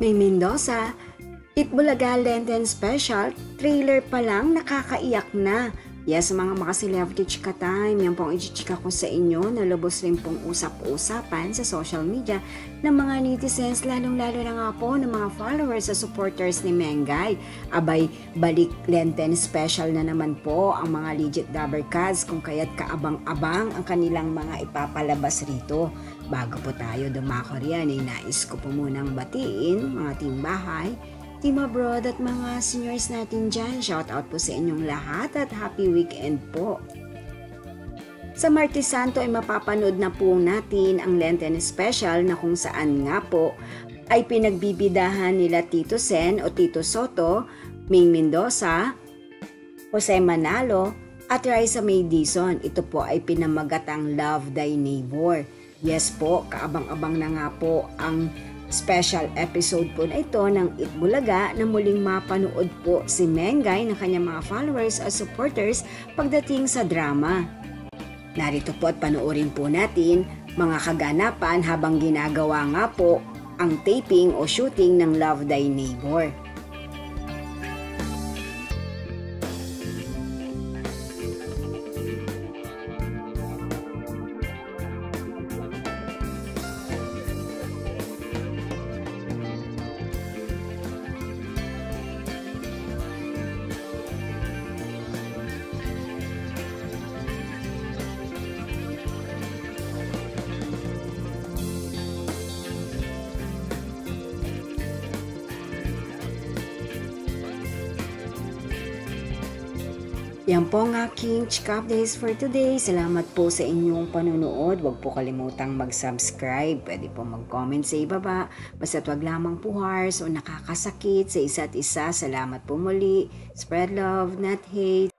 May Mendoza, Itbulaga Lenten Special, trailer pa lang nakakaiyak na. Yes, mga celebrity chika time, yan po ang ichichika ko sa inyo na lubos rin pong usap-usapan sa social media ng mga netizens, lalong-lalo na nga po ng mga followers sa supporters ni Mengay. Abay, balik Lenten Special na naman po ang mga legit Dabbercats kung kaya't kaabang-abang ang kanilang mga ipapalabas rito. Bago po tayo dumako riyan, ay nais ko po munang batiin mga team bahay, team abroad at mga seniors natin dyan. Shout out po sa inyong lahat at happy weekend po. Sa Martes Santo ay mapapanood na po natin ang Lenten Special na kung saan nga po ay pinagbibidahan nila Tito Sen o Tito Soto, Ming Mendoza, Jose Manalo at Raisa May Dizon. Ito po ay pinamagatang Love Thy Neighbor. Yes po, kaabang-abang na nga po ang special episode po na ito ng Itbulaga na muling mapanood po si Mengay ng kanyang mga followers at supporters pagdating sa drama. Narito po at panoorin po natin mga kaganapan habang ginagawa nga po ang taping o shooting ng Love Thy Neighbor. Yan po ang aking chika updates for today. Salamat po sa inyong panonood. Huwag po kalimutang mag-subscribe. Pwede po mag-comment sa ibaba. Basta't wag lamang po harsh o nakakasakit sa isa't isa. Salamat po muli. Spread love, not hate.